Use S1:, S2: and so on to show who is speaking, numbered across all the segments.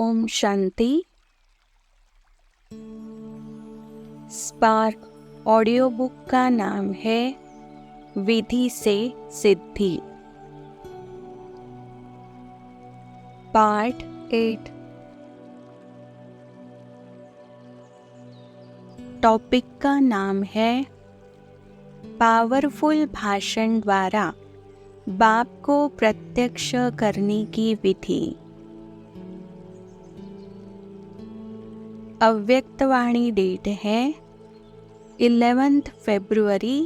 S1: Om Shanti. Spark audio book का नाम है विधि से सिद्धि। पार्ट 8। टॉपिक का नाम है पावरफुल भाषण द्वारा बाप को प्रत्यक्ष करने की विधि। अव्यक्तवाणी डेट है 11 फरवरी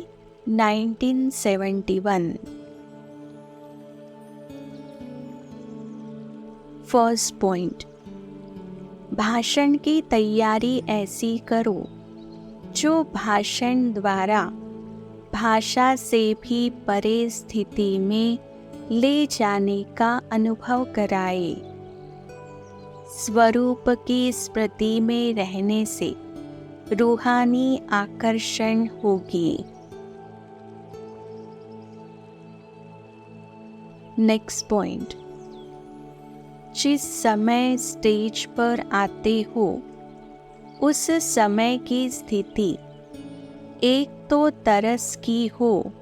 S1: 1971। फर्स्ट पॉइंट, भाषण की तैयारी ऐसी करो जो भाषण द्वारा भाषा से भी परे स्थिति में ले जाने का अनुभव कराए। स्वरूप की स्मृति में रहने से रूहानी आकर्षण होगी। नेक्स्ट पॉइंट, जिस समय स्टेज पर आते हो उस समय की स्थिति एक तो तरस की हो,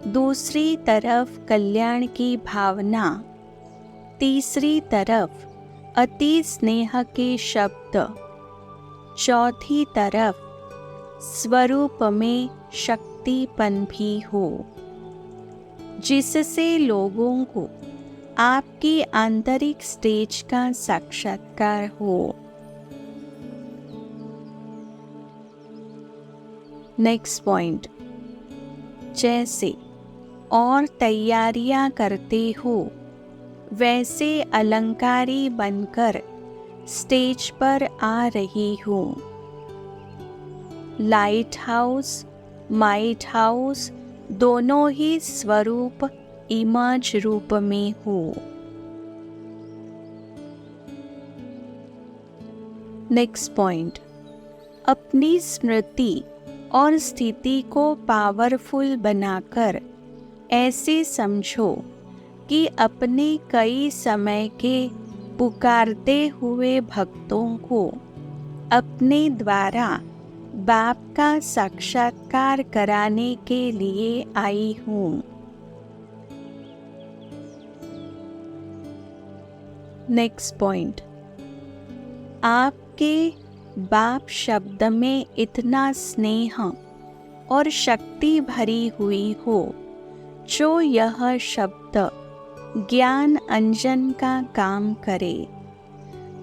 S1: दूसरी तरफ कल्याण की भावना, तीसरी तरफ अति स्नेह के शब्द, चौथी तरफ स्वरूप में शक्तिपन भी हो, जिससे लोगों को आपकी आंतरिक स्टेज का साक्षात्कार हो। नेक्स्ट पॉइंट, जैसे और तैयारियां करते हो वैसे अलंकारी बनकर स्टेज पर आ रही हूँ। लाइट हाउस, माइट हाउस दोनों ही स्वरूप इमेज रूप में हो। नेक्स्ट पॉइंट, अपनी स्मृति और स्थिति को पावरफुल बनाकर ऐसे समझो कि अपने कई समय के पुकारते हुए भक्तों को अपने द्वारा बाप का साक्षात्कार कराने के लिए आई हूँ। नेक्स्ट पॉइंट, आपके बाप शब्द में इतना स्नेह और शक्ति भरी हुई हो जो यह शब्द ज्ञान अंजन का काम करे,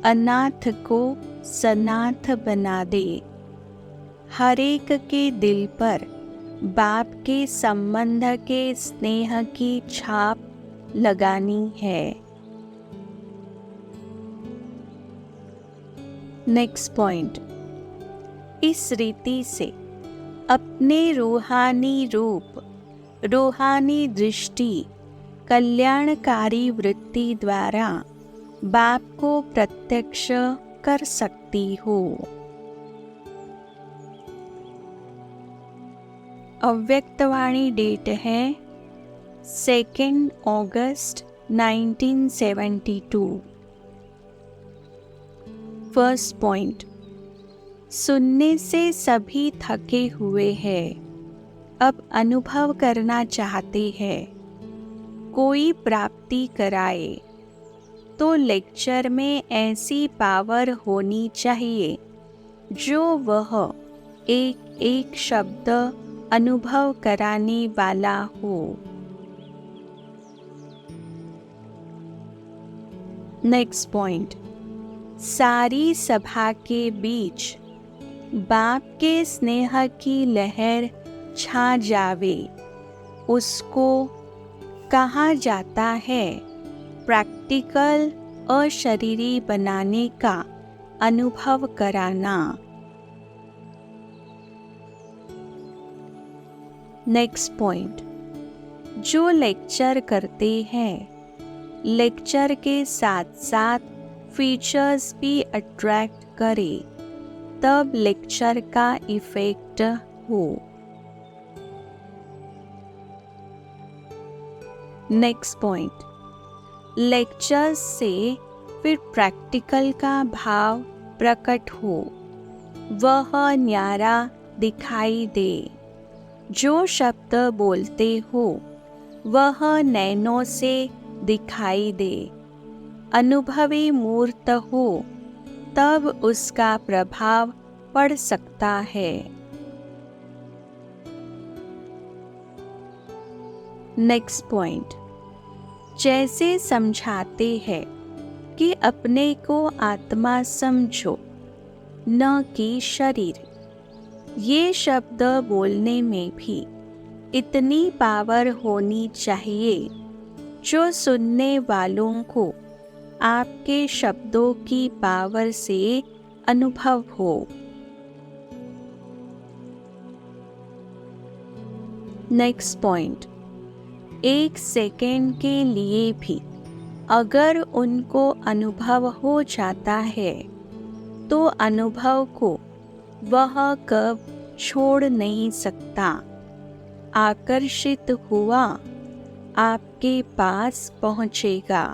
S1: अनाथ को सनाथ बना दे। हर एक के दिल पर बाप के संबंध के स्नेह की छाप लगानी है। नेक्स्ट पॉइंट, इस रीति से अपने रूहानी रूप, रूहानी दृष्टि, कल्याणकारी वृत्ति द्वारा बाप को प्रत्यक्ष कर सकती हो। अव्यक्तवाणी डेट है 2 अगस्त 1972। फर्स्ट पॉइंट, सुनने से सभी थके हुए हैं, अब अनुभव करना चाहते हैं। कोई प्राप्ति कराए तो लेक्चर में ऐसी पावर होनी चाहिए जो वह एक एक शब्द अनुभव कराने वाला हो। नेक्स्ट पॉइंट, सारी सभा के बीच बाप के स्नेह की लहर छा जावे, उसको कहा जाता है प्रैक्टिकल अशरीरी बनाने का अनुभव कराना। नेक्स्ट पॉइंट, जो लेक्चर करते हैं लेक्चर के साथ साथ फीचर्स भी अट्रैक्ट करे, तब लेक्चर का इफेक्ट हो। नेक्स्ट पॉइंट, लेक्चर्स से फिर प्रैक्टिकल का भाव प्रकट हो, वह न्यारा दिखाई दे। जो शब्द बोलते हो वह नैनों से दिखाई दे। अनुभवी मूर्त हो तब उसका प्रभाव पड़ सकता है। नेक्स्ट पॉइंट, जैसे समझाते हैं कि अपने को आत्मा समझो, न कि शरीर। ये शब्द बोलने में भी इतनी पावर होनी चाहिए जो सुनने वालों को आपके शब्दों की पावर से अनुभव हो। नेक्स्ट पॉइंट, एक सेकेंड के लिए भी अगर उनको अनुभव हो जाता है तो अनुभव को वह कब छोड़ नहीं सकता। आकर्षित हुआ आपके पास पहुंचेगा।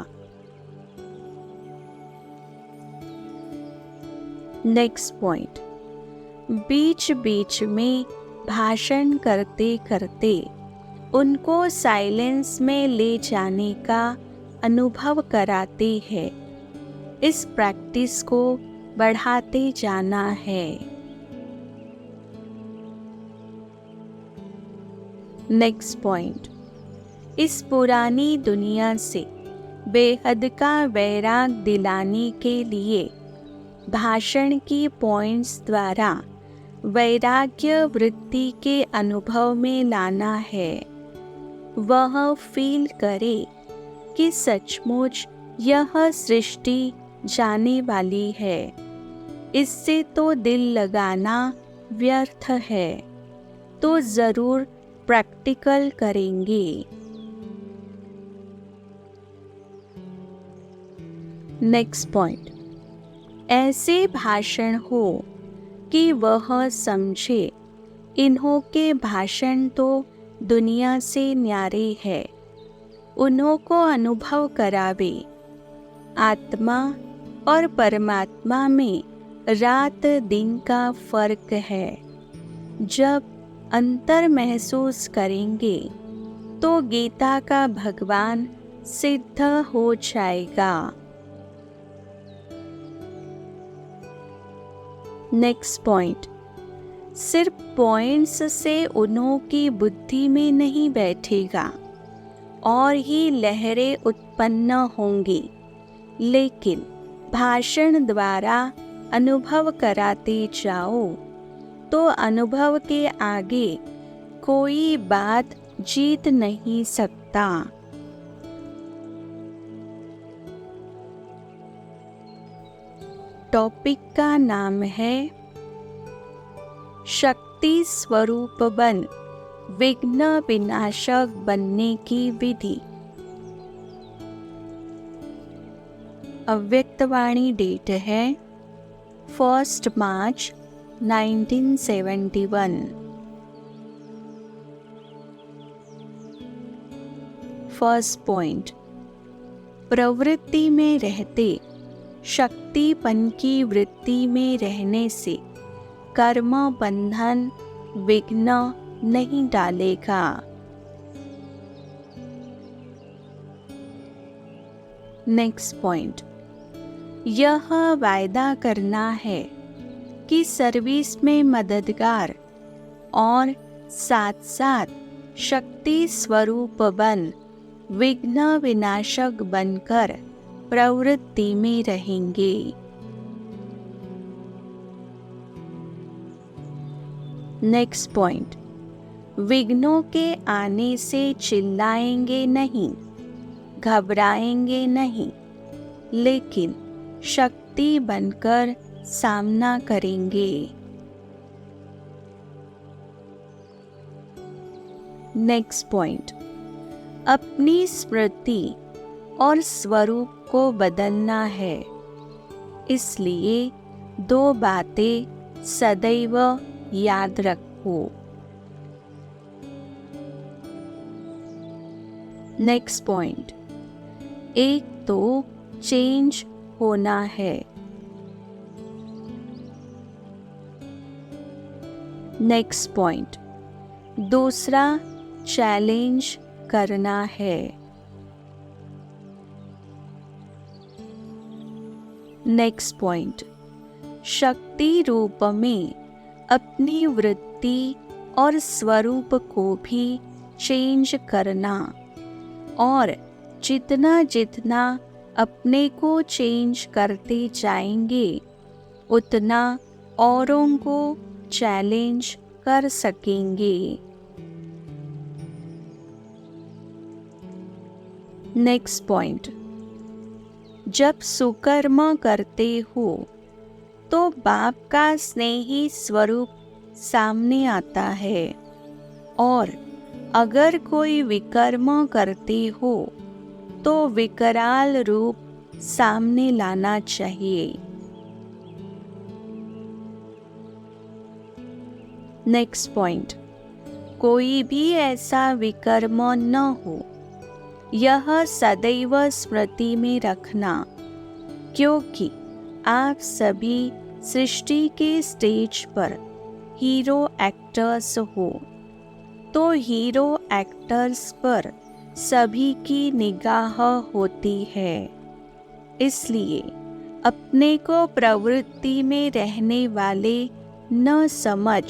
S1: नेक्स्ट पॉइंट, बीच बीच में भाषण करते करते उनको साइलेंस में ले जाने का अनुभव कराते हैं। इस प्रैक्टिस को बढ़ाते जाना है। नेक्स्ट पॉइंट, इस पुरानी दुनिया से बेहद का वैराग दिलाने के लिए भाषण की पॉइंट्स द्वारा वैराग्य वृत्ति के अनुभव में लाना है। वह फील करे कि सचमुच यह सृष्टि जाने वाली है, इससे तो दिल लगाना व्यर्थ है, तो जरूर प्रैक्टिकल करेंगे। नेक्स्ट पॉइंट, ऐसे भाषण हो कि वह समझे इन्हों के भाषण तो दुनिया से न्यारे है, उन्हों को अनुभव करावे। आत्मा और परमात्मा में रात दिन का फर्क है। जब अंतर महसूस करेंगे तो गीता का भगवान सिद्ध हो जाएगा। नेक्स्ट पॉइंट, सिर्फ पॉइंट्स से उन्हों की बुद्धि में नहीं बैठेगा और ही लहरें उत्पन्न होंगी, लेकिन भाषण द्वारा अनुभव कराते जाओ तो अनुभव के आगे कोई बात जीत नहीं सकता। टॉपिक का नाम है शक्ति स्वरूप बन विघ्न विनाशक बनने की विधि। अव्यक्तवाणी डेट है 1 मार्च 1971। फर्स्ट पॉइंट, प्रवृत्ति में रहते शक्तिपन की वृत्ति में रहने से कर्म बंधन विघ्न नहीं डालेगा। नेक्स्ट पॉइंट, यह वायदा करना है कि सर्विस में मददगार और साथ साथ शक्ति स्वरूप बन विघ्न विनाशक बनकर प्रवृत्ति में रहेंगे। नेक्स्ट पॉइंट, विघ्नों के आने से चिल्लाएंगे नहीं, घबराएंगे नहीं, लेकिन शक्ति बनकर सामना करेंगे। नेक्स्ट पॉइंट, अपनी स्मृति और स्वरूप को बदलना है, इसलिए 2 बातें सदैव याद रखो। नेक्स्ट पॉइंट, एक तो चेंज होना है। नेक्स्ट पॉइंट, दूसरा चैलेंज करना है। नेक्स्ट पॉइंट, शक्ति रूप में अपनी वृत्ति और स्वरूप को भी चेंज करना, और जितना जितना अपने को चेंज करते जाएंगे उतना औरों को चैलेंज कर सकेंगे। नेक्स्ट पॉइंट, जब सुकर्म करते हो तो बाप का स्नेही स्वरूप सामने आता है, और अगर कोई विकर्म करते हो तो विकराल रूप सामने लाना चाहिए। नेक्स्ट पॉइंट, कोई भी ऐसा विकर्म न हो, यह सदैव स्मृति में रखना, क्योंकि आप सभी सृष्टि के स्टेज पर हीरो एक्टर्स हो, तो हीरो एक्टर्स पर सभी की निगाह होती है। इसलिए अपने को प्रवृत्ति में रहने वाले न समझ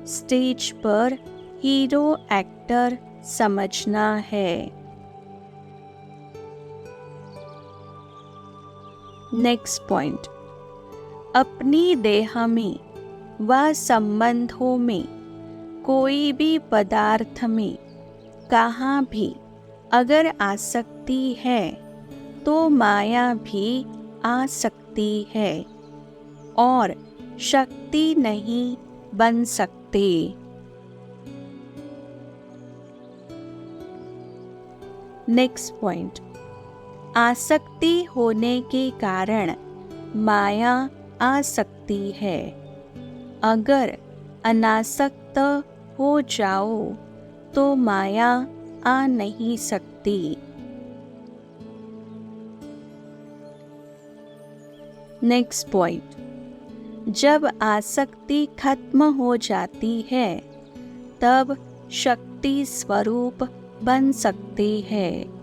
S1: स्टेज पर हीरो एक्टर समझना है। नेक्स्ट पॉइंट, अपनी देह में व संबंधों में कोई भी पदार्थ में कहाँ भी अगर आसक्ति है तो माया भी आ सकती है और शक्ति नहीं बन सकते। नेक्स्ट पॉइंट, आसक्ति होने के कारण माया आ सकती है, अगर अनासक्त हो जाओ तो माया आ नहीं सकती। नेक्स्ट पॉइंट, जब आसक्ति खत्म हो जाती है तब शक्ति स्वरूप बन सकते हैं।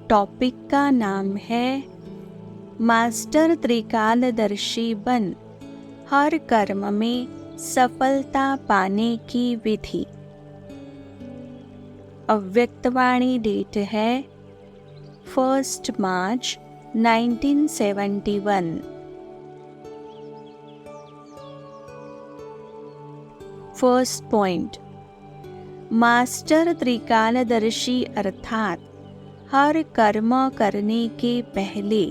S1: टॉपिक का नाम है मास्टर त्रिकालदर्शी बन हर कर्म में सफलता पाने की विधि। अव्यक्तवाणी डेट है 1 मार्च 1971। फर्स्ट पॉइंट, मास्टर त्रिकालदर्शी अर्थात हर कर्म करने के पहले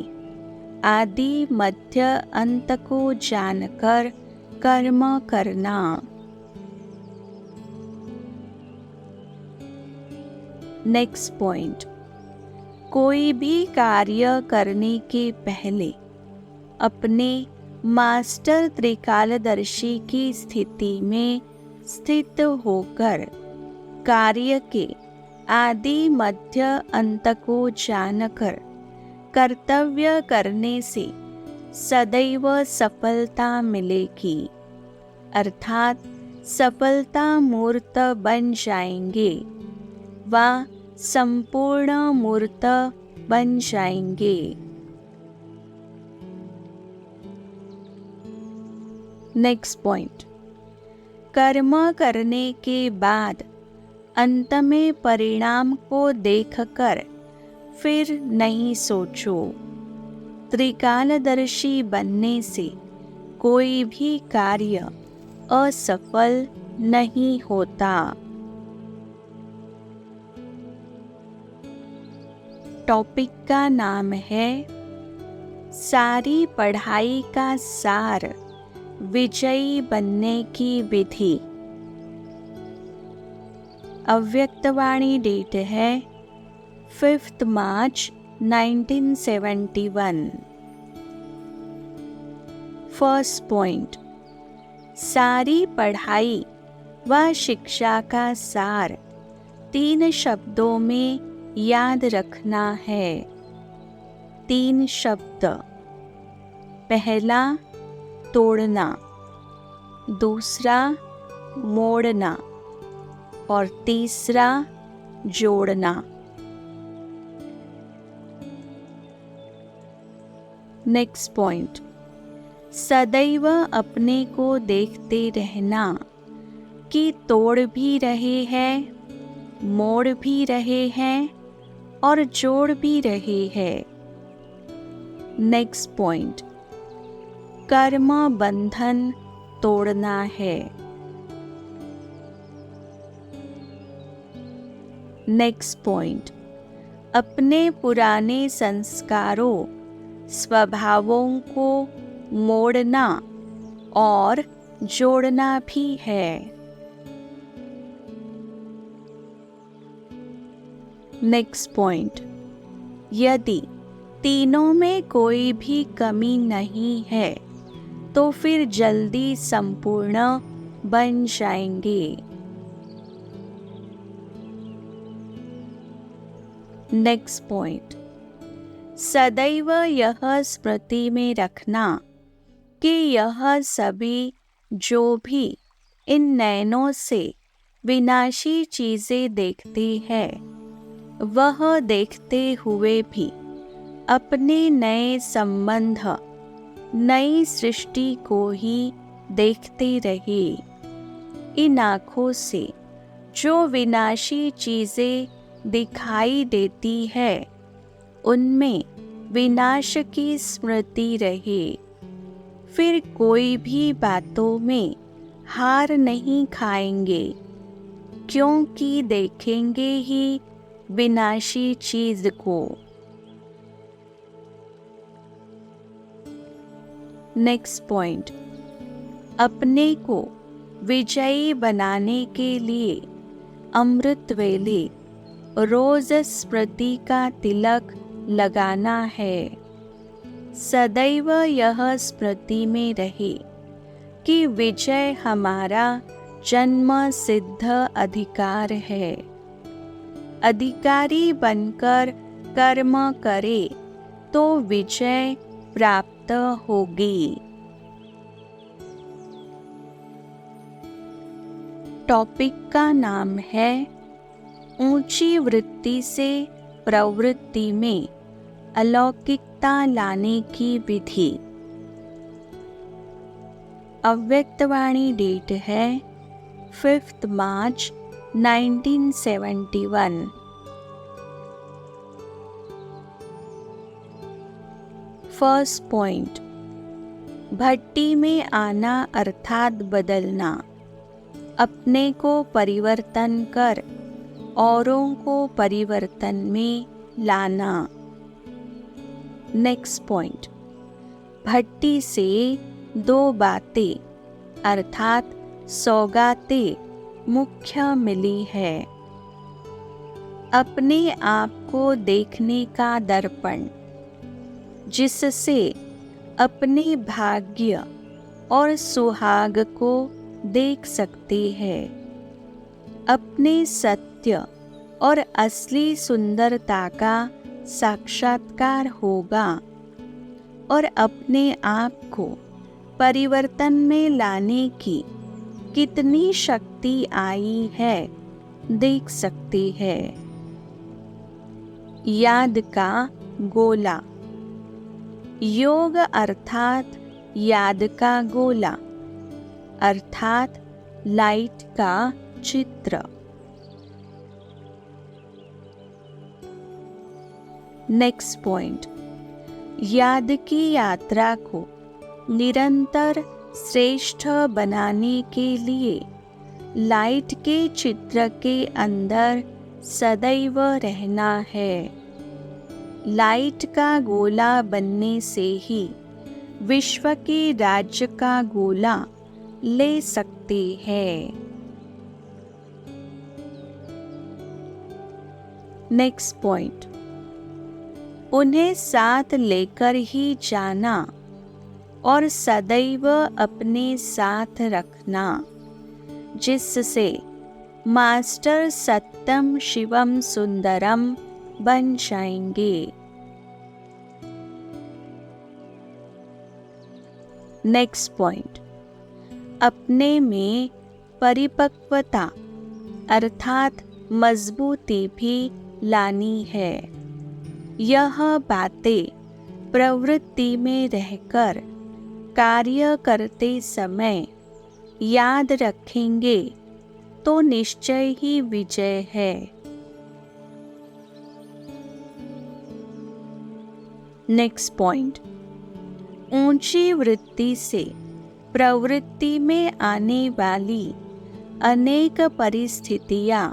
S1: आदि मध्य अंत को जानकर कर्म करना। नेक्स्ट पॉइंट, कोई भी कार्य करने के पहले अपने मास्टर त्रिकालदर्शी की स्थिति में स्थित होकर कार्य के आदि मध्य अंत को जानकर कर्तव्य करने से सदैव सफलता मिलेगी, अर्थात सफलता मूर्त बन जाएंगे व संपूर्ण मूर्त बन जाएंगे। नेक्स्ट पॉइंट, कर्म करने के बाद अंत में परिणाम को देखकर फिर नहीं सोचो। त्रिकालदर्शी बनने से कोई भी कार्य असफल नहीं होता। टॉपिक का नाम है सारी पढ़ाई का सार विजयी बनने की विधि। अव्यक्तवाणी डेट है 5 मार्च 1971। फर्स्ट पॉइंट, सारी पढ़ाई व शिक्षा का सार 3 शब्दों में याद रखना है। 3 शब्द। पहला तोड़ना, दूसरा मोड़ना और तीसरा जोड़ना। नेक्स्ट पॉइंट, सदैव अपने को देखते रहना कि तोड़ भी रहे हैं, मोड़ भी रहे हैं और जोड़ भी रहे हैं। नेक्स्ट पॉइंट, कर्म बंधन तोड़ना है। नेक्स्ट पॉइंट, अपने पुराने संस्कारों, स्वभावों को मोड़ना और जोड़ना भी है। नेक्स्ट पॉइंट, यदि तीनों में कोई भी कमी नहीं है तो फिर जल्दी संपूर्ण बन जाएंगे। नेक्स्ट पॉइंट, सदैव यह स्मृति में रखना कि यह सभी जो भी इन नयनों से विनाशी चीजें देखते हैं, वह देखते हुए भी अपने नए संबंध, नई सृष्टि को ही देखते रहे। इन आँखों से जो विनाशी चीजें दिखाई देती है, उनमें विनाश की स्मृति रहे। फिर कोई भी बातों में हार नहीं खाएंगे, क्योंकि देखेंगे ही विनाशी चीज को। नेक्स्ट पॉइंट, अपने को विजयी बनाने के लिए अमृत वेले रोज स्मृति का तिलक लगाना है। सदैव यह स्मृति में रहे कि विजय हमारा जन्म सिद्ध अधिकार है। अधिकारी बनकर कर्म करे तो विजय प्राप्त होगी। टॉपिक का नाम है ऊंची वृत्ति से प्रवृत्ति में अलौकिकता लाने की विधि। अव्यक्तवाणी डेट है 5 मार्च 1971। फर्स्ट पॉइंट, भट्टी में आना अर्थात बदलना, अपने को परिवर्तन कर औरों को परिवर्तन में लाना। नेक्स्ट पॉइंट, भट्टी से 2 बातें अर्थात सौगातें मुख्य मिली है। अपने आप को देखने का दर्पण, जिससे अपने भाग्य और सुहाग को देख सकते हैं। अपने सत्य और असली सुंदरता का साक्षात्कार होगा और अपने आप को परिवर्तन में लाने की कितनी शक्ति आई है देख सकते हैं। याद का गोला, योग अर्थात याद का गोला अर्थात लाइट का चित्र। नेक्स्ट पॉइंट, याद की यात्रा को निरंतर श्रेष्ठ बनाने के लिए लाइट के चित्र के अंदर सदैव रहना है। लाइट का गोला बनने से ही विश्व के राज्य का गोला ले सकते हैं। नेक्स्ट पॉइंट, उन्हें साथ लेकर ही जाना और सदैव अपने साथ रखना, जिससे मास्टर सत्यम शिवम सुंदरम बन जाएंगे। नेक्स्ट पॉइंट, अपने में परिपक्वता अर्थात मजबूती भी लानी है। यह बातें प्रवृत्ति में रहकर कार्य करते समय याद रखेंगे तो निश्चय ही विजय है। नेक्स्ट पॉइंट, ऊंची वृत्ति से प्रवृत्ति में आने वाली अनेक परिस्थितियां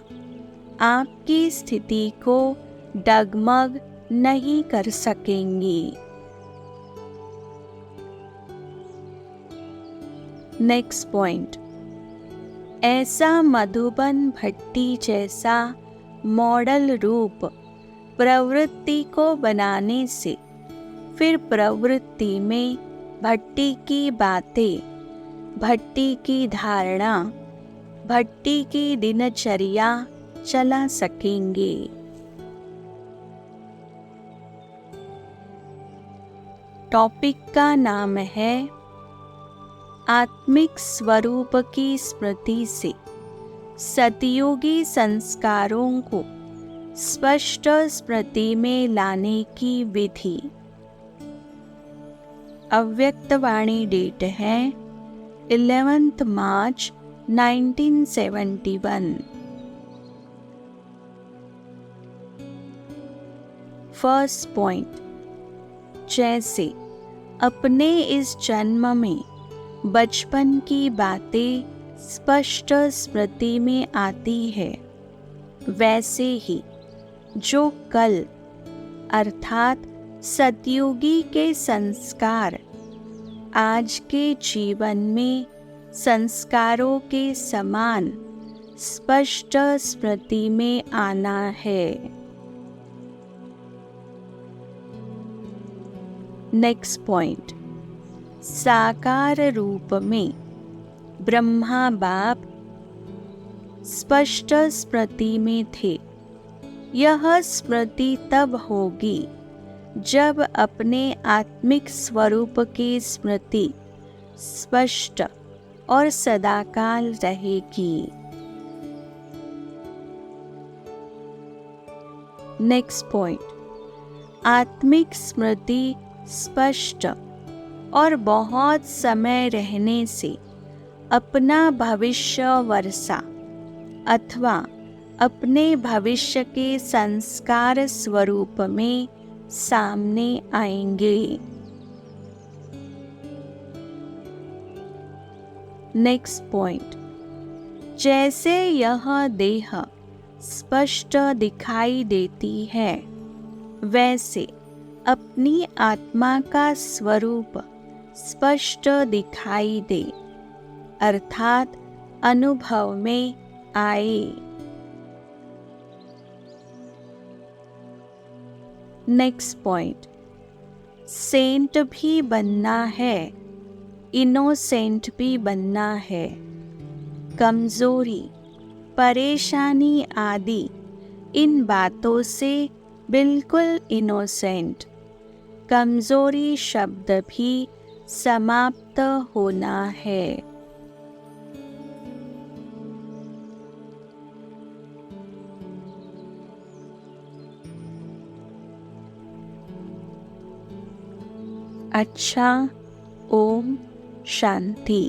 S1: आपकी स्थिति को डगमग नहीं कर सकेंगी। नेक्स्ट पॉइंट, ऐसा मधुबन भट्टी जैसा मॉडल रूप प्रवृत्ति को बनाने से फिर प्रवृत्ति में भट्टी की बातें, भट्टी की धारणा, भट्टी की दिनचर्या चला सकेंगे। टॉपिक का नाम है आत्मिक स्वरूप की स्मृति से सतयुगी संस्कारों को स्पष्ट स्मृति में लाने की विधि। अव्यक्तवाणी डेट है 11 मार्च 1971। फर्स्ट पॉइंट, जैसे अपने इस जन्म में बचपन की बातें स्पष्ट स्मृति में आती है, वैसे ही जो कल अर्थात सतयुगी के संस्कार आज के जीवन में संस्कारों के समान स्पष्ट स्मृति में आना है। नेक्स्ट पॉइंट, साकार रूप में ब्रह्मा बाप स्पष्ट स्मृति में थे। यह स्मृति तब होगी जब अपने आत्मिक स्वरूप की स्मृति स्पष्ट और सदाकाल रहेगी। नेक्स्ट पॉइंट, आत्मिक स्मृति स्पष्ट और बहुत समय रहने से अपना भविष्य वर्षा अथवा अपने भविष्य के संस्कार स्वरूप में सामने आएंगे। नेक्स्ट पॉइंट, जैसे यह देह स्पष्ट दिखाई देती है, वैसे अपनी आत्मा का स्वरूप स्पष्ट दिखाई दे अर्थात अनुभव में आए। नेक्स्ट पॉइंट, सेंट भी बनना है, इनोसेंट भी बनना है। कमजोरी, परेशानी आदि इन बातों से बिल्कुल इनोसेंट, कमजोरी शब्द भी समाप्त होना है। अच्छा, ओम शांति।